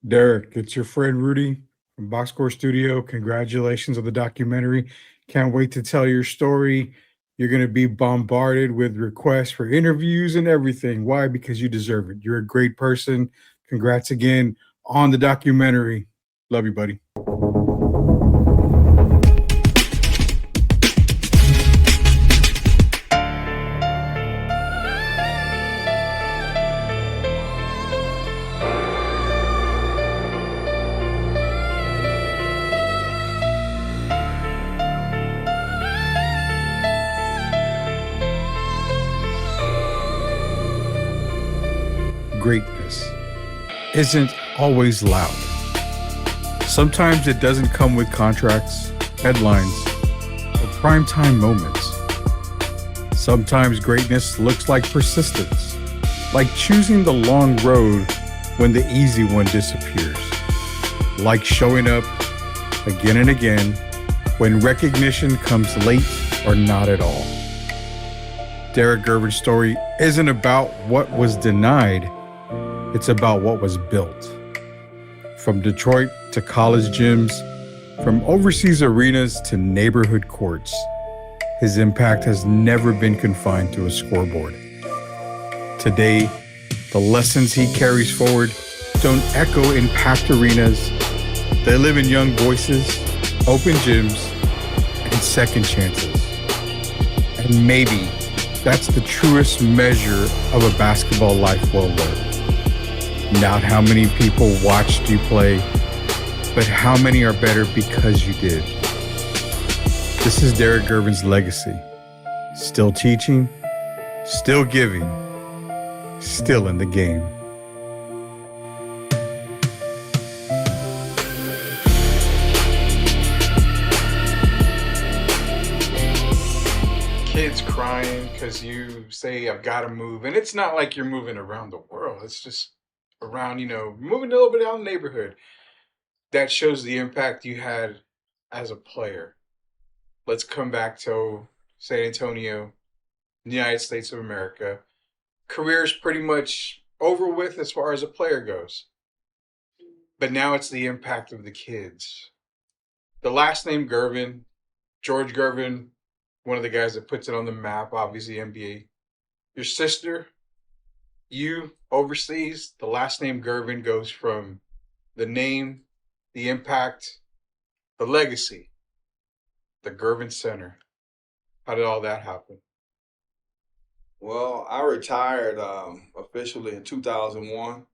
Derrick, it's your friend Rudy from Box Score Studio. Congratulations on the documentary. Can't wait to tell your story. You're going to be bombarded with requests for interviews and everything. Why? Because you deserve it. You're a great person. Congrats again on the documentary. Love you, buddy. Greatness isn't always loud. Sometimes it doesn't come with contracts, headlines, or primetime moments. Sometimes greatness looks like persistence, like choosing the long road when the easy one disappears, like showing up again and again when recognition comes late or not at all. Derrick Gervin's story isn't about what was denied, it's about what was built. From Detroit to college gyms, from overseas arenas to neighborhood courts, his impact has never been confined to a scoreboard. Today, the lessons he carries forward don't echo in packed arenas. They live in young voices, open gyms, and second chances. And maybe that's the truest measure of a basketball life well lived. Not how many people watched you play, but how many are better because you did. This is Derrick Gervin's legacy. Still teaching, still giving, still in the game. Kids crying because you say, I've got to move. And it's not like you're moving around the world. It's just around, moving a little bit down the neighborhood. That shows the impact you had as a player. Let's come back to San Antonio, the United States of America. Career's pretty much over with as far as a player goes. But now it's the impact of the kids. The last name Gervin, George Gervin, one of the guys that puts it on the map, obviously NBA. Your sister, you overseas, the last name Gervin goes from the name, the impact, the legacy, the Gervin Center. How did all that happen? Well, I retired officially in 2001.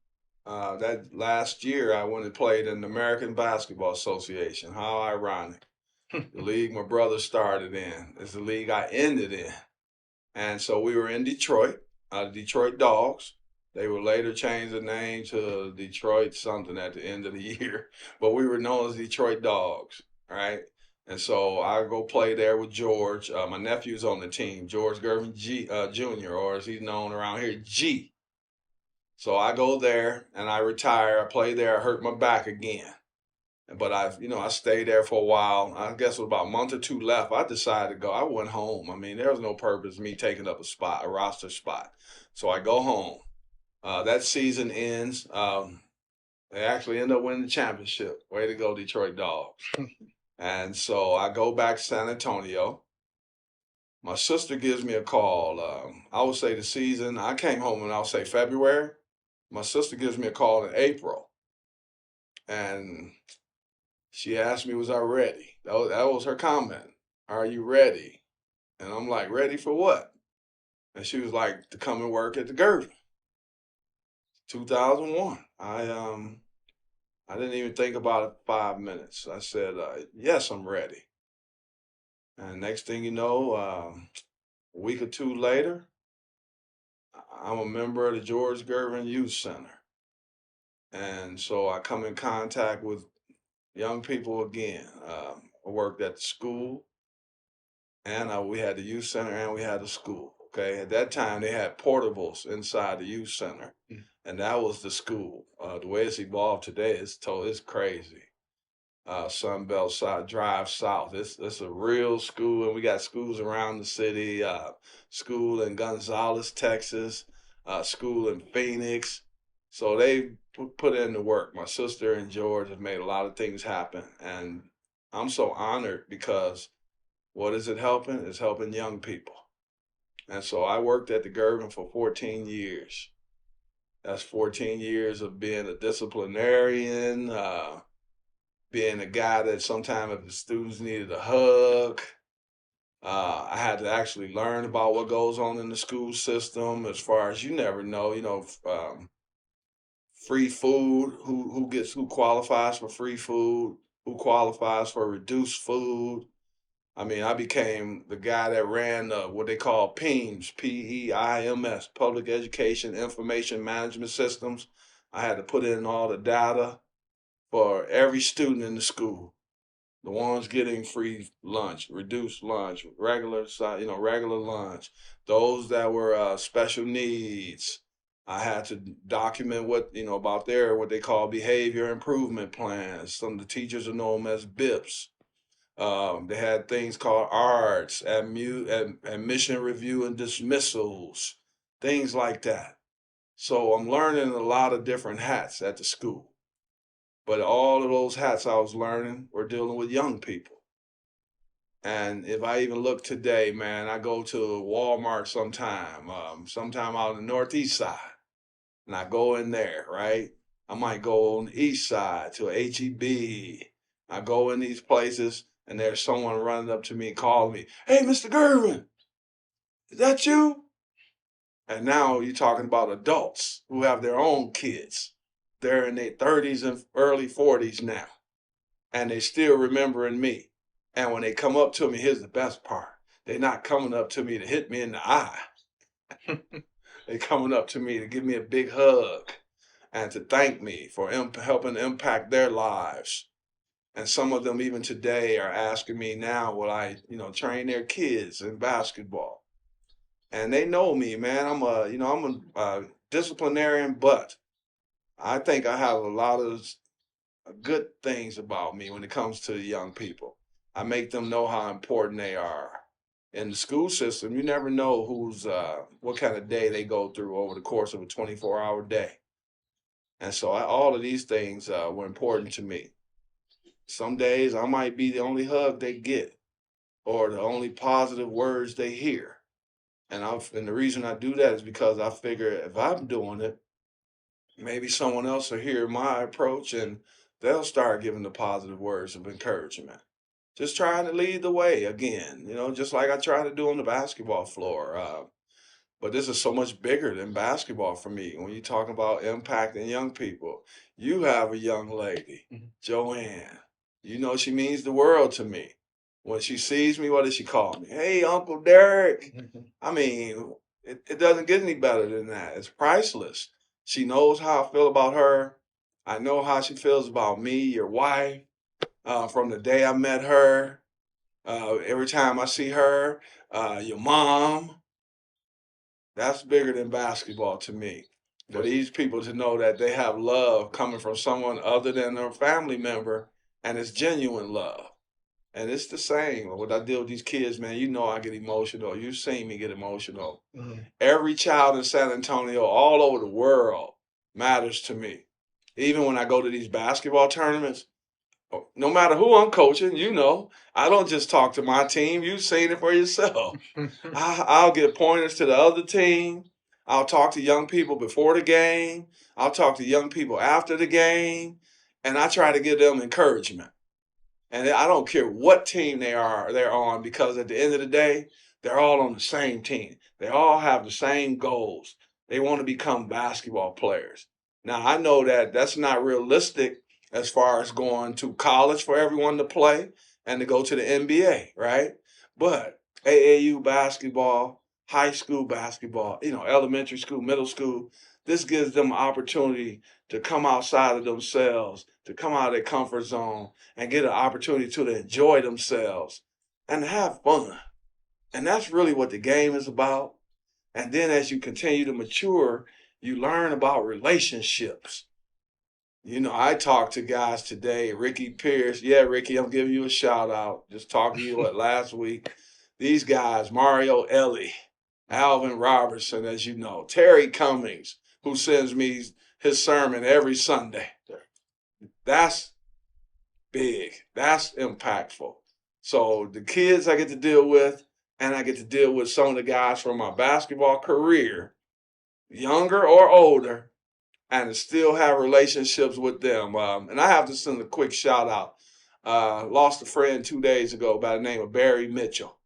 That last year, I went and played in the American Basketball Association. How ironic. The league my brother started in is the league I ended in. And so we were in Detroit, Detroit Dogs. They would later change the name to Detroit something at the end of the year, but we were known as Detroit Dogs, right? And so I go play there with George. My nephew's on the team, George Gervin Jr., or as he's known around here, G. So I go there and I retire. I play there. I hurt my back again. But I stayed there for a while. I guess with about a month or two left, I decided to go. I went home. I mean, there was no purpose in me taking up a roster spot. So I go home. That season ends. They actually end up winning the championship. Way to go, Detroit Dogs. And so I go back to San Antonio. My sister gives me a call. I would say the season, I came home in, I'll say February. My sister gives me a call in April. And she asked me, was I ready? That was her comment. Are you ready? And I'm like, ready for what? And she was like, to come and work at the Gervin. 2001. I didn't even think about it 5 minutes. I said, yes, I'm ready. And next thing you know, a week or two later, I'm a member of the George Gervin Youth Center. And so I come in contact with young people again. I worked at the school, and we had the youth center and we had the school. Okay, at that time they had portables inside the youth center, and that was the school. The way it's evolved today, it's crazy. Sunbelt side drive south. It's a real school, and we got schools around the city. School in Gonzales, Texas. School in Phoenix. So they put in the work. My sister and George have made a lot of things happen. And I'm so honored because what is it helping? It's helping young people. And so I worked at the Gervin for 14 years. That's 14 years of being a disciplinarian, being a guy that sometimes if the students needed a hug, I had to actually learn about what goes on in the school system as far as you never know, free food, who qualifies for free food, who qualifies for reduced food. I mean, I became the guy that ran what they call PEIMS, PEIMS, Public Education Information Management Systems. I had to put in all the data for every student in the school. The ones getting free lunch, reduced lunch, regular lunch. Those that were special needs. I had to document about what they call behavior improvement plans. Some of the teachers will know them as BIPs. They had things called ARDS, admission review and dismissals, things like that. So I'm learning a lot of different hats at the school. But all of those hats I was learning were dealing with young people. And if I even look today, man, I go to Walmart sometime out on the Northeast side, and I go in there, right? I might go on the east side to HEB. I go in these places, and there's someone running up to me, calling me, "Hey, Mr. Gervin, is that you?" And now you're talking about adults who have their own kids. They're in their 30s and early 40s now, and they still remembering me. And when they come up to me, here's the best part. They're not coming up to me to hit me in the eye. They're coming up to me to give me a big hug and to thank me for helping impact their lives. And some of them even today are asking me now, will I, train their kids in basketball? And they know me, man. I'm a disciplinarian, but I think I have a lot of good things about me when it comes to the young people. I make them know how important they are. In the school system, you never know what kind of day they go through over the course of a 24-hour day. And so all of these things were important to me. Some days I might be the only hug they get or the only positive words they hear. And the reason I do that is because I figure if I'm doing it, maybe someone else will hear my approach and they'll start giving the positive words of encouragement. Just trying to lead the way again, just like I try to do on the basketball floor. But this is so much bigger than basketball for me. When you're talking about impacting young people, you have a young lady, Joanne. She means the world to me. When she sees me, what does she call me? "Hey, Uncle Derrick." I mean, it doesn't get any better than that. It's priceless. She knows how I feel about her. I know how she feels about me, your wife, from the day I met her. Every time I see her, your mom. That's bigger than basketball to me. For these people to know that they have love coming from someone other than their family member, and it's genuine love. And it's the same. When I deal with these kids, man, I get emotional. You've seen me get emotional. Every child in San Antonio, all over the world, matters to me. Even when I go to these basketball tournaments, no matter who I'm coaching, I don't just talk to my team. You've seen it for yourself. I'll get pointers to the other team. I'll talk to young people before the game. I'll talk to young people after the game. And I try to give them encouragement. And I don't care what team they're on, because at the end of the day, they're all on the same team. They all have the same goals. They want to become basketball players. Now, I know that that's not realistic as far as going to college for everyone to play and to go to the NBA, right? But AAU basketball, high school basketball, elementary school, middle school, this gives them an opportunity to come outside of themselves, to come out of their comfort zone and get an opportunity to enjoy themselves and have fun. And that's really what the game is about. And then as you continue to mature, you learn about relationships. I talked to guys today, Ricky Pierce. Yeah, Ricky, I'm giving you a shout out. Just talking to you last week. These guys, Mario Ellie, Alvin Robertson, as you know, Terry Cummings, who sends me his sermon every Sunday. That's big. That's impactful. So the kids I get to deal with, and I get to deal with some of the guys from my basketball career, younger or older, and to still have relationships with them. And I have to send a quick shout out. Lost a friend 2 days ago by the name of Barry Mitchell.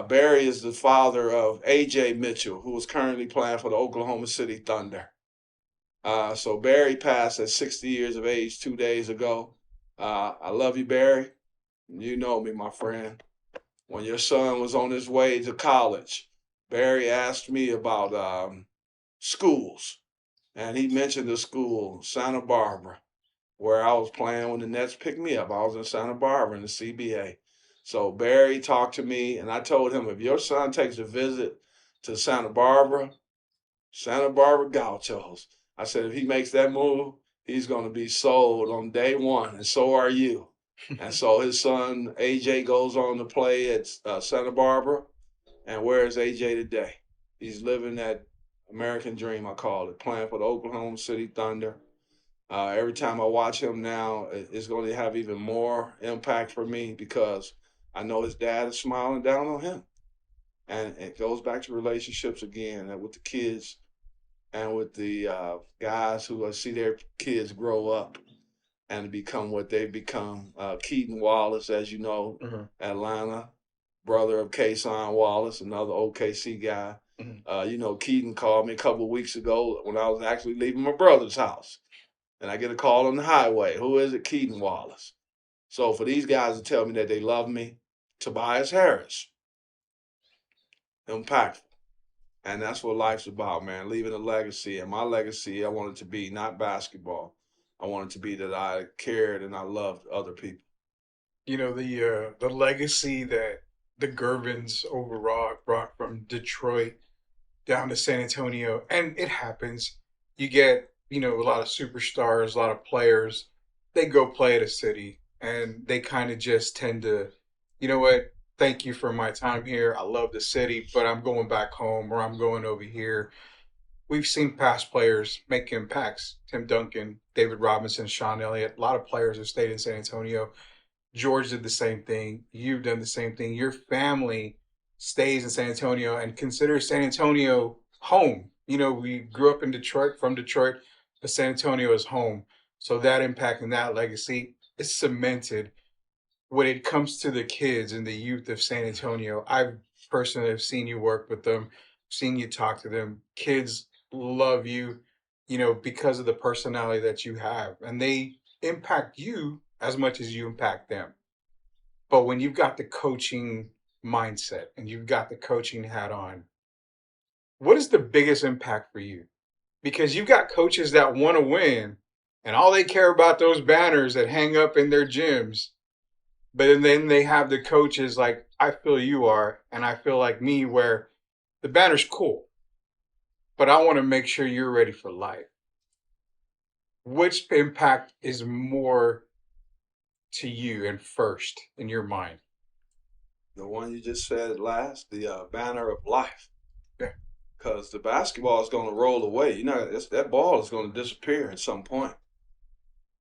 Barry is the father of A.J. Mitchell, who is currently playing for the Oklahoma City Thunder. So Barry passed at 60 years of age 2 days ago. I love you, Barry. You know me, my friend. When your son was on his way to college, Barry asked me about schools. And he mentioned the school, Santa Barbara, where I was playing when the Nets picked me up. I was in Santa Barbara in the CBA. So Barry talked to me, and I told him, if your son takes a visit to Santa Barbara Gauchos, I said, if he makes that move, he's going to be sold on day one, and so are you. And so his son, AJ, goes on to play at Santa Barbara. And where is AJ today? He's living that American dream, I call it, playing for the Oklahoma City Thunder. Every time I watch him now, it's going to have even more impact for me because I know his dad is smiling down on him. And it goes back to relationships again with the kids and with the guys who see their kids grow up and become what they've become. Keaton Wallace, as you know, Atlanta, brother of Kason Wallace, another OKC guy. Keaton called me a couple of weeks ago when I was actually leaving my brother's house. And I get a call on the highway. Who is it? Keaton Wallace. So for these guys to tell me that they love me, Tobias Harris, impactful. And that's what life's about, man, leaving a legacy. And my legacy, I want it to be not basketball. I want it to be that I cared and I loved other people. You know, the legacy that the Gervins overall brought from Detroit down to San Antonio, and it happens. You get, a lot of superstars, a lot of players, they go play at a city, and they kind of just tend to, you know what, thank you for my time here. I love the city, but I'm going back home or I'm going over here. We've seen past players make impacts. Tim Duncan, David Robinson, Sean Elliott, a lot of players have stayed in San Antonio. George did the same thing. You've done the same thing. Your family stays in San Antonio and considers San Antonio home. We grew up in Detroit, from Detroit, but San Antonio is home. So that impact and that legacy is cemented when it comes to the kids and the youth of San Antonio. I personally have seen you work with them, seen you talk to them. Kids love you, because of the personality that you have. And they impact you as much as you impact them. But when you've got the coaching mindset and you've got the coaching hat on, what is the biggest impact for you? Because you've got coaches that want to win and all they care about those banners that hang up in their gyms. But then they have the coaches like I feel you are and I feel like me, where the banner's cool, but I want to make sure you're ready for life. Which impact is more to you and first in your mind? The one you just said last, the banner of life. Yeah. Because the basketball is going to roll away. That ball is going to disappear at some point.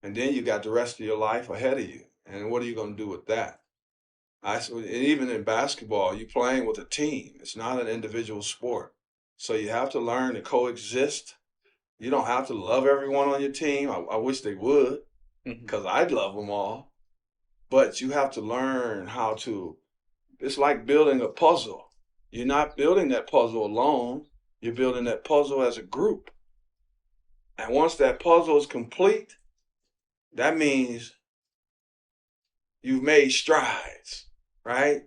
And then you got the rest of your life ahead of you. And what are you going to do with that? Even in basketball, you're playing with a team. It's not an individual sport. So you have to learn to coexist. You don't have to love everyone on your team. I wish they would, because I'd love them all. But you have to learn how to, it's like building a puzzle. You're not building that puzzle alone. You're building that puzzle as a group. And once that puzzle is complete, that means you've made strides, right?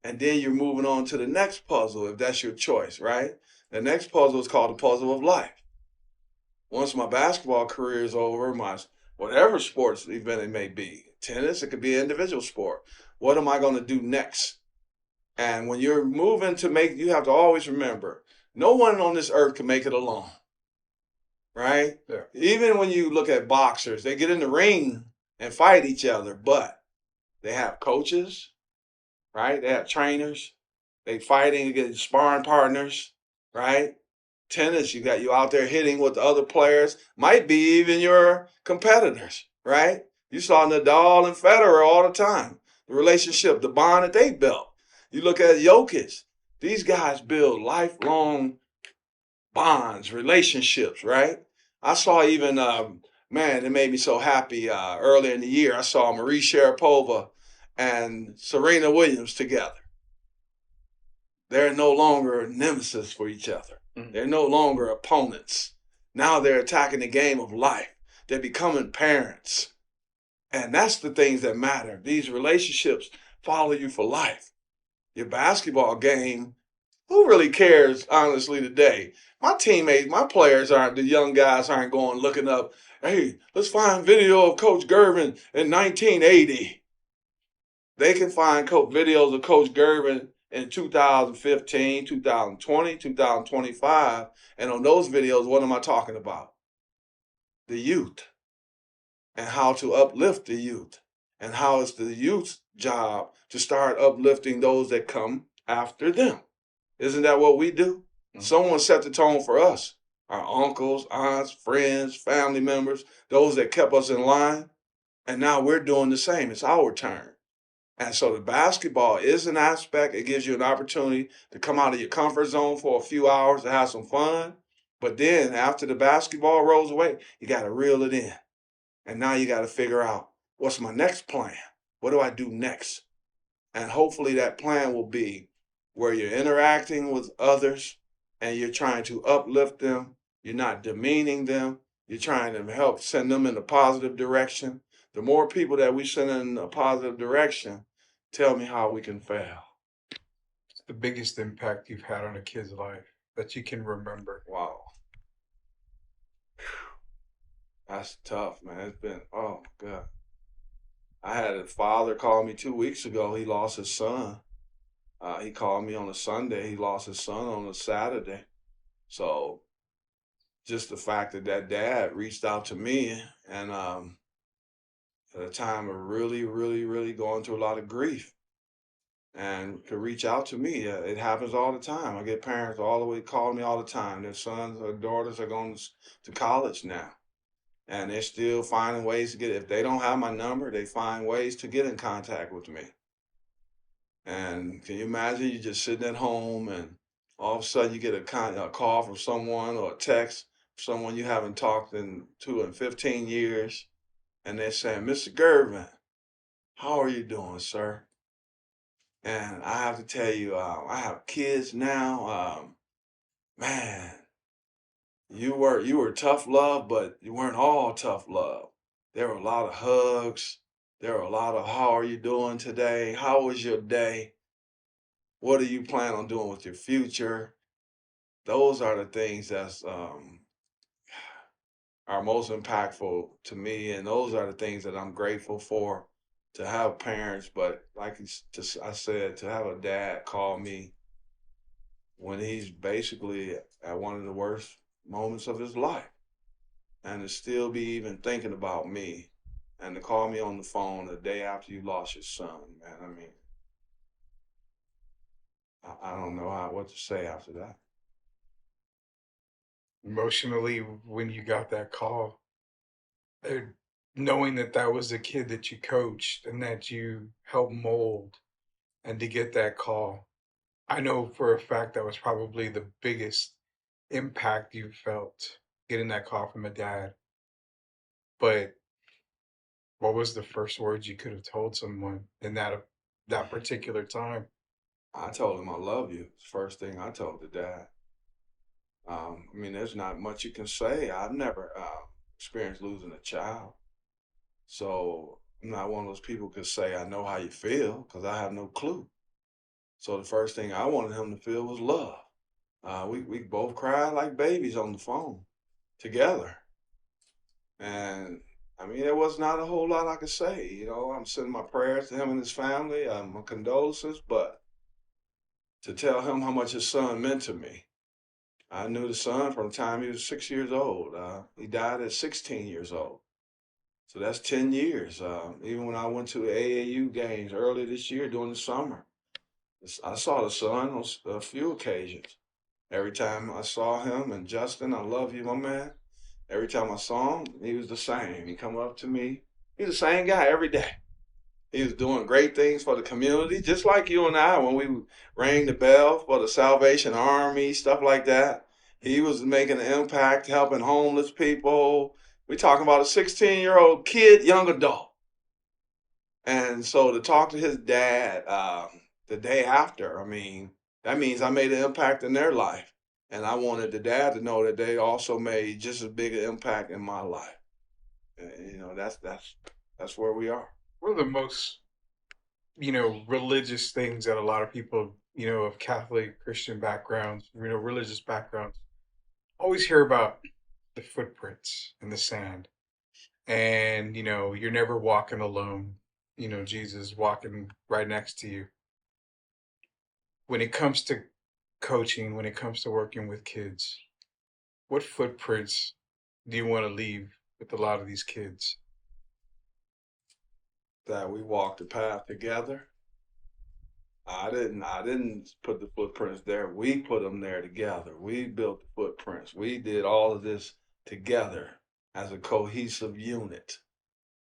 And then you're moving on to the next puzzle, if that's your choice, right? The next puzzle is called the puzzle of life. Once my basketball career is over, my whatever sports event it may be, tennis, it could be an individual sport. What am I going to do next? And when you're moving to you have to always remember, no one on this earth can make it alone, right? Yeah. Even when you look at boxers, they get in the ring and fight each other, but they have coaches, right? They have trainers. They fighting against sparring partners, right? tennis, you out there hitting with the other players, might be even your competitors, right? You saw Nadal and Federer all the time. The relationship, the bond that they built. You look at Jokic. These guys build lifelong bonds, relationships, right? I saw even, man, it made me so happy earlier in the year. I saw Marie Sharapova and Serena Williams together. They're no longer nemesis for each other. They're no longer opponents. Now they're attacking the game of life. They're becoming parents. And that's the things that matter. These relationships follow you for life. Your basketball game, who really cares, honestly, today? My teammates, my players aren't, the young guys aren't going looking up, hey, let's find video of Coach Gervin in 1980. They can find videos of Coach Gervin in 2015, 2020, 2025. And on those videos, what am I talking about? The youth and how to uplift the youth and how it's the youth's job to start uplifting those that come after them. Isn't that what we do? Someone set the tone for us. Our uncles, aunts, friends, family members, those that kept us in line. And now we're doing the same. It's our turn. And so the basketball is an aspect. It gives you an opportunity to come out of your comfort zone for a few hours to have some fun. But then after the basketball rolls away, you got to reel it in. And now you got to figure out, what's my next plan? What do I do next? And hopefully that plan will be where you're interacting with others and you're trying to uplift them. You're not demeaning them. You're trying to help send them in a positive direction. The more people that we send in a positive direction, tell me how we can fail. It's the biggest impact you've had on a kid's life that you can remember. Wow. That's tough, man. It's been, oh, my God. I had a father call me 2 weeks ago. He lost his son. He called me on a Sunday. He lost his son on a Saturday. So just the fact that dad reached out to me and at a time of really, really, really going through a lot of grief and to reach out to me. It happens all the time. I get parents all the way calling me all the time. Their sons or daughters are going to college now. And they're still finding ways to get, if they don't have my number, they find ways to get in contact with me. And can you imagine you just sitting at home and all of a sudden you get a call from someone or a text from someone you haven't talked to in 15 years. And they're saying, Mr. Gervin, how are you doing, sir? And I have to tell you, I have kids now. Man, you were tough love, but you weren't all tough love. There were a lot of hugs. There were a lot of, how are you doing today? How was your day? What do you plan on doing with your future? Those are the things that's are most impactful to me, and those are the things that I'm grateful for, to have parents. But like I said, to have a dad call me when he's basically at one of the worst moments of his life, and to still be even thinking about me, and to call me on the phone the day after you lost your son, man. I mean, I don't know what to say after that. Emotionally, when you got that call, knowing that that was the kid that you coached and that you helped mold, and to get that call, I know for a fact that was probably the biggest impact you felt, getting that call from a dad. But what was the first words you could have told someone in that particular time? I told him I love you. First thing I told the dad. I mean, there's not much you can say. I've never experienced losing a child. So I'm not one of those people who could say, I know how you feel, because I have no clue. So the first thing I wanted him to feel was love. We both cried like babies on the phone together. And I mean, there was not a whole lot I could say. You know, I'm sending my prayers to him and his family, my condolences, but to tell him how much his son meant to me. I knew the son from the time he was 6 years old. He died at 16 years old. So that's 10 years. Even when I went to AAU games early this year during the summer, I saw the son on a few occasions. Every time I saw him, and Justin, I love you, my man. Every time I saw him, he was the same. He come up to me. He's the same guy every day. He was doing great things for the community, just like you and I when we rang the bell for the Salvation Army, stuff like that. He was making an impact, helping homeless people. We talking about a 16-year-old kid, young adult. And so to talk to his dad the day after, I mean, that means I made an impact in their life. And I wanted the dad to know that they also made just as big an impact in my life. And, you know, that's where we are. One of the most, religious things that a lot of people, of Catholic, Christian backgrounds, religious backgrounds, always hear about the footprints in the sand. And, you're never walking alone. Jesus walking right next to you. When it comes to coaching, when it comes to working with kids, what footprints do you want to leave with a lot of these kids? That we walked the path together. I didn't put the footprints there. We put them there together. We built the footprints. We did all of this together as a cohesive unit.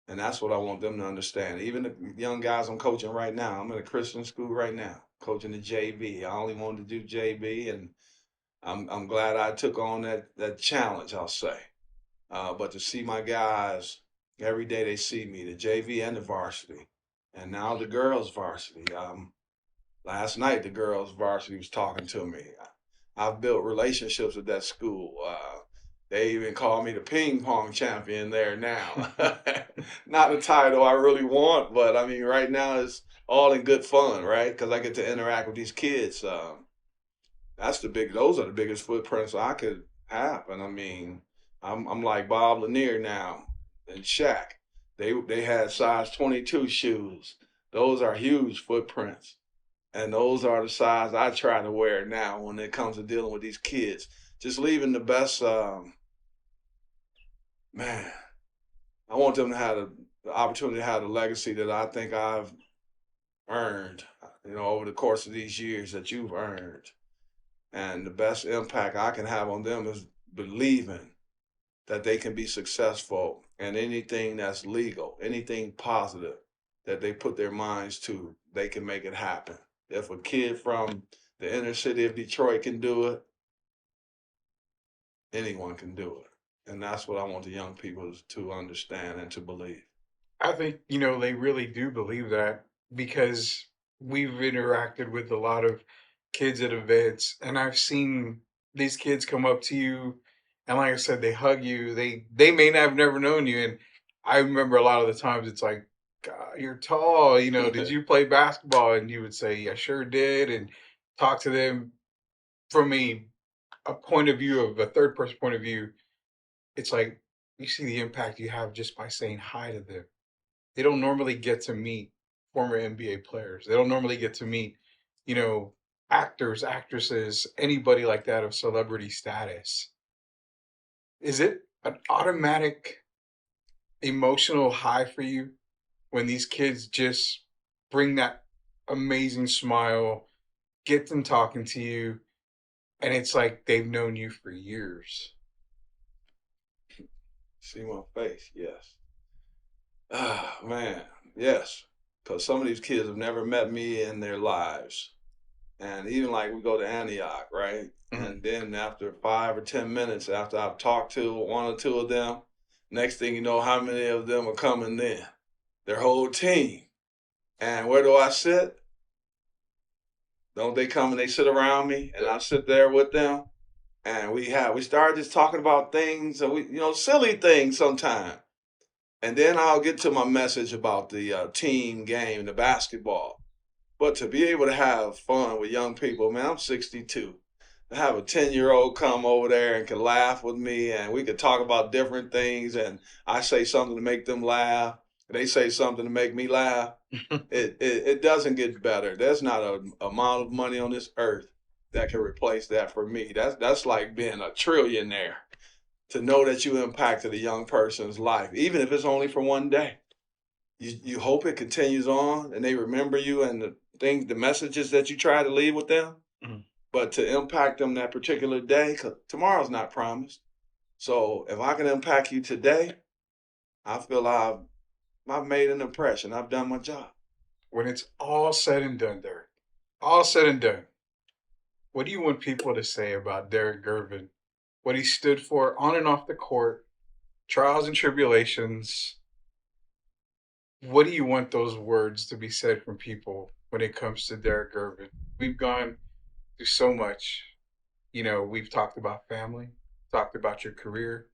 And that's what I want them to understand. Even the young guys I'm coaching right now, I'm in a Christian school right now, coaching the JV. I only wanted to do JV, and I'm glad I took on that challenge, I'll say. But to see my guys every day, they see me, the JV and the varsity, and now the girls varsity. Last night, the girls varsity was talking to me. I've built relationships with that school. They even call me the ping pong champion there now. Not a title I really want, but I mean, right now it's all in good fun, right? Because I get to interact with these kids. Those are the biggest footprints I could have. And I mean, I'm like Bob Lanier now and Shaq. They had size 22 shoes. Those are huge footprints. And those are the size I try to wear now when it comes to dealing with these kids. Just leaving the best, man, I want them to have the opportunity to have the legacy that I think I've earned, over the course of these years that you've earned. And the best impact I can have on them is believing that they can be successful in anything that's legal, anything positive that they put their minds to, they can make it happen. If a kid from the inner city of Detroit can do it, anyone can do it. And that's what I want the young people to understand and to believe. I think, they really do believe that, because we've interacted with a lot of kids at events, and I've seen these kids come up to you, and like I said, they hug you. They may not have never known you. And I remember a lot of the times it's like, God, you're tall, did you play basketball? And you would say, I sure did. And talk to them from a point of view, of a third person point of view. It's like, you see the impact you have just by saying hi to them. They don't normally get to meet former NBA players. They don't normally get to meet, actors, actresses, anybody like that of celebrity status. Is it an automatic emotional high for you when these kids just bring that amazing smile, get them talking to you, and it's like they've known you for years? See my face, yes. Ah, man, yes. Because some of these kids have never met me in their lives. And even like we go to Antioch, right? Mhm. And then after 5 or 10 minutes, after I've talked to one or two of them, next thing you know, how many of them are coming in? Their whole team. And where do I sit? Don't they come and they sit around me, and I sit there with them? And we started just talking about things, and silly things sometimes. And then I'll get to my message about the team game, the basketball. But to be able to have fun with young people, man, I'm 62. To have a 10-year-old come over there and can laugh with me, and we could talk about different things, and I say something to make them laugh, and they say something to make me laugh. It doesn't get better. There's not an amount of money on this earth that can replace that for me. That's like being a trillionaire, to know that you impacted a young person's life, even if it's only for one day. You hope it continues on and they remember you and the messages that you try to leave with them. Mhm. but to impact them that particular day, because tomorrow's not promised. So if I can impact you today, I feel I've made an impression. I've done my job. When it's all said and done, Derrick, all said and done, what do you want people to say about Derrick Gervin? What he stood for on and off the court, trials and tribulations. What do you want those words to be said from people when it comes to Derrick Gervin? We've gone through so much. We've talked about family, talked about your career,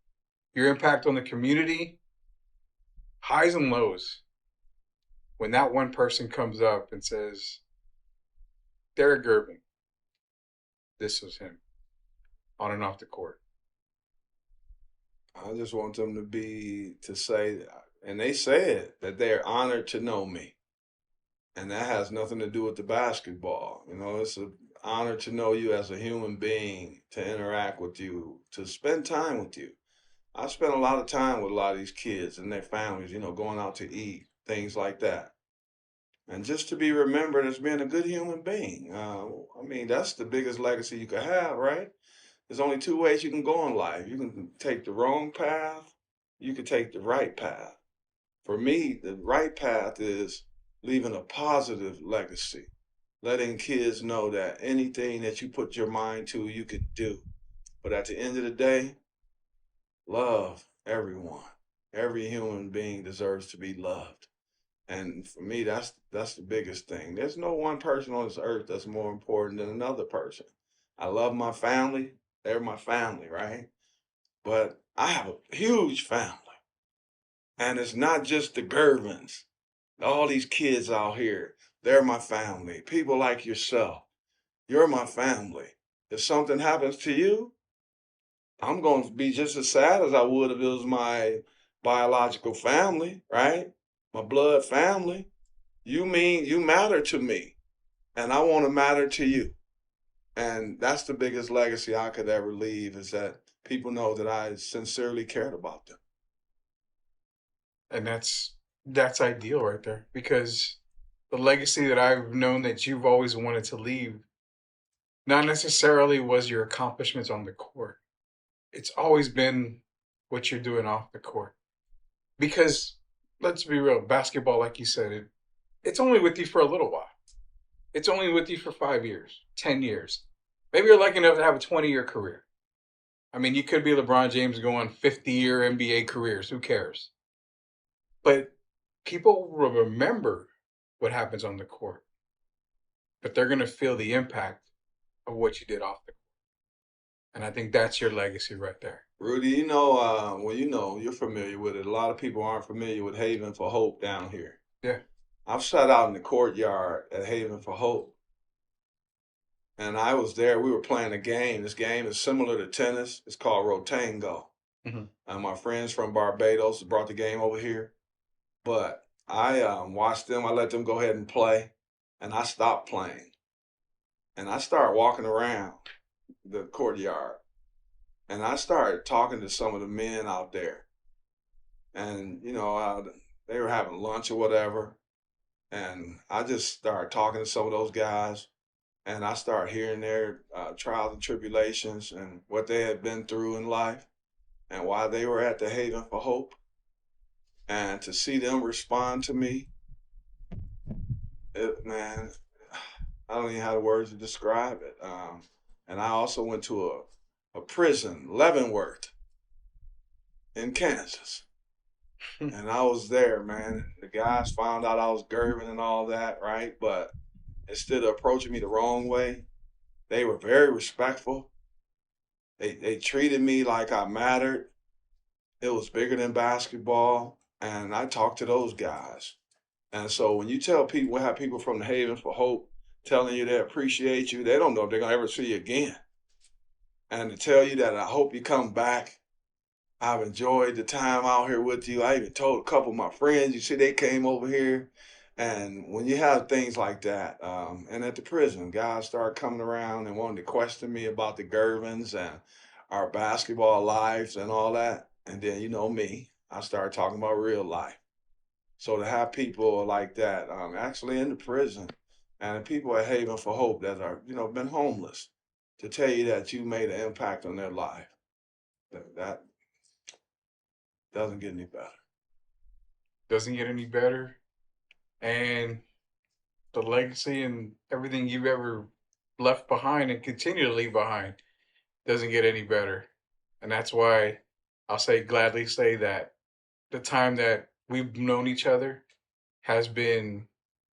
your impact on the community, highs and lows. When that one person comes up and says, Derrick Gervin, this was him, on and off the court. I just want them to say, and they said that they're honored to know me. And that has nothing to do with the basketball. It's an honor to know you as a human being, to interact with you, to spend time with you. I spent a lot of time with a lot of these kids and their families, going out to eat, things like that. And just to be remembered as being a good human being. That's the biggest legacy you could have, right? There's only two ways you can go in life. You can take the wrong path, you can take the right path. For me, the right path is leaving a positive legacy, letting kids know that anything that you put your mind to, you can do. But at the end of the day, love everyone. Every human being deserves to be loved. And for me, that's the biggest thing. There's no one person on this earth that's more important than another person. I love my family. They're my family, right? But I have a huge family. And it's not just the Gervins. All these kids out here, they're my family. People like yourself, you're my family. If something happens to you, I'm going to be just as sad as I would if it was my biological family, right? My blood family. You matter to me, and I want to matter to you. And that's the biggest legacy I could ever leave, is that people know that I sincerely cared about them. And that's ideal right there, because the legacy that I've known that you've always wanted to leave not necessarily was your accomplishments on the court. It's always been what you're doing off the court. Because let's be real, basketball, like you said, it's only with you for a little while. It's only with you for 5 years, 10 years. Maybe you're lucky enough to have a 20-year career. You could be LeBron James going 50-year NBA careers. Who cares? But people will remember what happens on the court. But they're going to feel the impact of what you did off the court. And I think that's your legacy right there. Rudy, you're familiar with it. A lot of people aren't familiar with Haven for Hope down here. Yeah. I've sat out in the courtyard at Haven for Hope. And I was there. We were playing a game. This game is similar to tennis. It's called Rotango. Mm-hmm. And my friends from Barbados brought the game over here. But I watched them. I let them go ahead and play. And I stopped playing. And I started walking around the courtyard. And I started talking to some of the men out there. And, they were having lunch or whatever. And I just started talking to some of those guys. And I started hearing their trials and tribulations and what they had been through in life and why they were at the Haven for Hope. And to see them respond to me, man, I don't even have the words to describe it. And I also went to a prison, Leavenworth, in Kansas. And I was there, man. The guys found out I was Gervin and all that, right? But instead of approaching me the wrong way, they were very respectful. They treated me like I mattered. It was bigger than basketball. And I talked to those guys. And so when you tell people, we have people from the Haven for Hope telling you they appreciate you, they don't know if they're going to ever see you again. And to tell you that I hope you come back. I've enjoyed the time out here with you. I even told a couple of my friends, you see, they came over here. And when you have things like that, and at the prison, guys started coming around and wanting to question me about the Gervins and our basketball lives and all that. And then, me, I started talking about real life. So to have people like that actually in the prison, and people at Haven for Hope that are, been homeless, to tell you that you made an impact on their life. That doesn't get any better. Doesn't get any better. And the legacy and everything you've ever left behind and continue to leave behind doesn't get any better. And that's why I'll gladly say that the time that we've known each other has been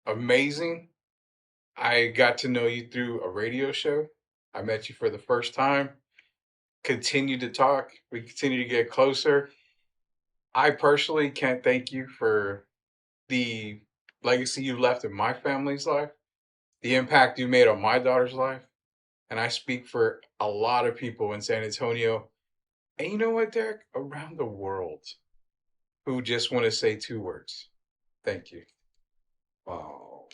amazing. I got to know you through a radio show. I met you for the first time, continued to talk. We continue to get closer. I personally can't thank you for the legacy you left in my family's life, the impact you made on my daughter's life. And I speak for a lot of people in San Antonio. And you know what, Derrick? Around the world who just want to say 2 words. Thank you. Wow.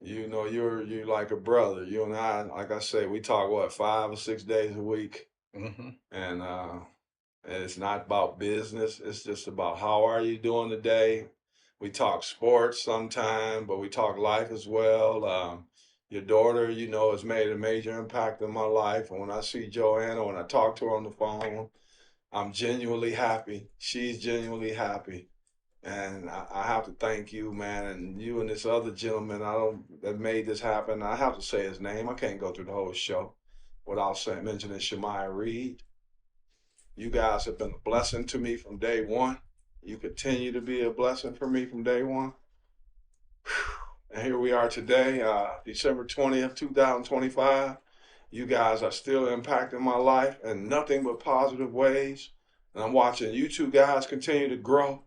You know, you're like a brother. You and I, like I say, we talk 5 or 6 days a week, and it's not about business. It's just about how are you doing today. We talk sports sometime, but we talk life as well. Your daughter, you know, has made a major impact in my life. And when I see Joanna, when I talk to her on the phone, I'm genuinely happy. She's genuinely happy. And I have to thank you, man, and you and this other gentleman that made this happen. I have to say his name. I can't go through the whole show without mentioning Shemaiah Reed. You guys have been a blessing to me from day one. You continue to be a blessing for me from day one. And here we are today, December 20th, 2025. You guys are still impacting my life in nothing but positive ways. And I'm watching you two guys continue to grow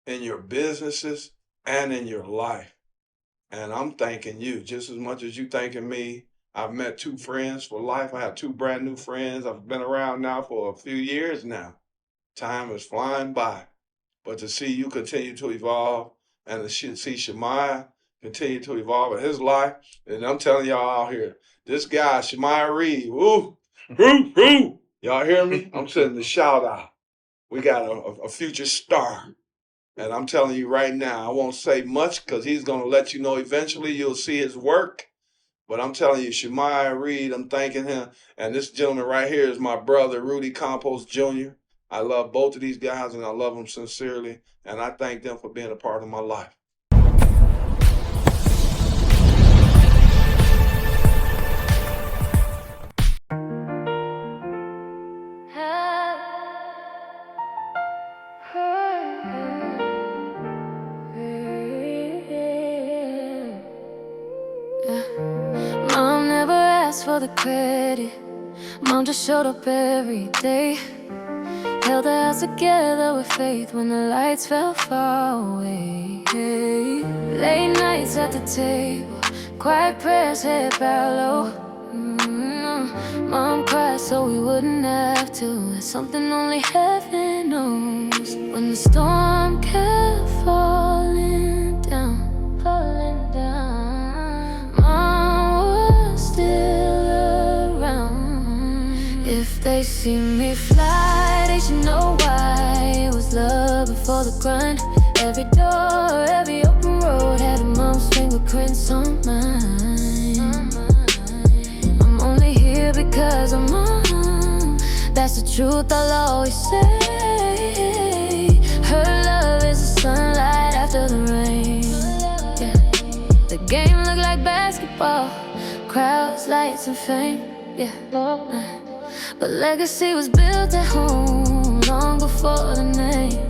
in your businesses and in your life. And I'm thanking you just as much as you thanking me. I've met 2 friends for life. I have 2 brand new friends. I've been around now for a few years now. Time is flying by. But to see you continue to evolve and to see Shemaiah continue to evolve in his life, and I'm telling y'all out here, this guy, Shemaiah Reed, woo, woo, woo. Y'all hear me? I'm sending the shout out. We got a future star. And I'm telling you right now, I won't say much because he's going to let you know eventually you'll see his work. But I'm telling you, Shemaiah Reed, I'm thanking him. And this gentleman right here is my brother, Rudy Campos Jr. I love both of these guys, and I love them sincerely. And I thank them for being a part of my life. Mom never asked for the credit. Mom just showed up every day. Held the house together with faith when the lights fell far away. Late nights at the table, quiet prayers, head bowed low. Mom cried so we wouldn't have to. It's something only heaven knows. When the storm kept falling down, Mom was still around. If they see me fly, they should know why. It was love before the grind. Every door, every open road had a mom's fingerprints on mine. I'm only here because of Mom. That's the truth I'll always say. Her love is the sunlight after the rain. Yeah. The game looked like basketball, crowds, lights, and fame. Yeah. But legacy was built at home long before the name.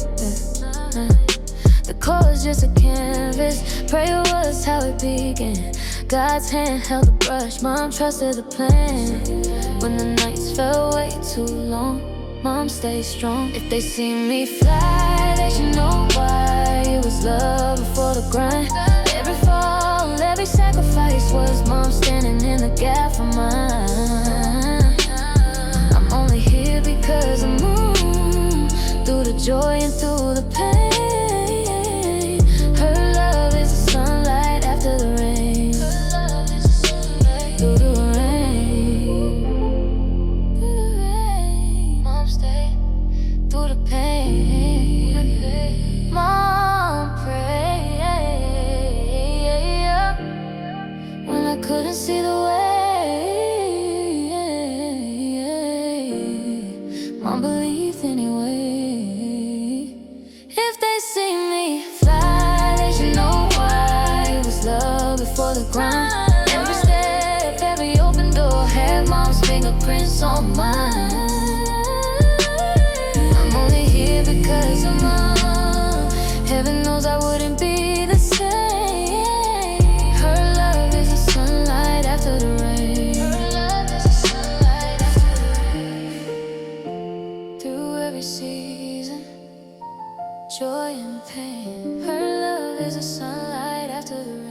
The core is just a canvas. Prayer was how it began. God's hand held the brush. Mom trusted the plan. When the nights felt way too long, Mom stayed strong. If they see me fly, they should know why. It was love before the grind. Every fall, every sacrifice was Mom standing in the gap for mine. I'm only here because of Mom. Through the joy and through the pain, her love is the sunlight after the rain. Through the rain, Mom stayed through the pain. Mom prayed when I couldn't see the way. me fly, let you know why it was love before the grind. Every step, every open door had mom's fingerprints on mine. I'm only here because of mom. Heaven knows I wouldn't be the same. Her love is the sunlight after the rain. Her love is the sunlight after the rain. Through every season, joy and pain. Her love is the sunlight after the rain.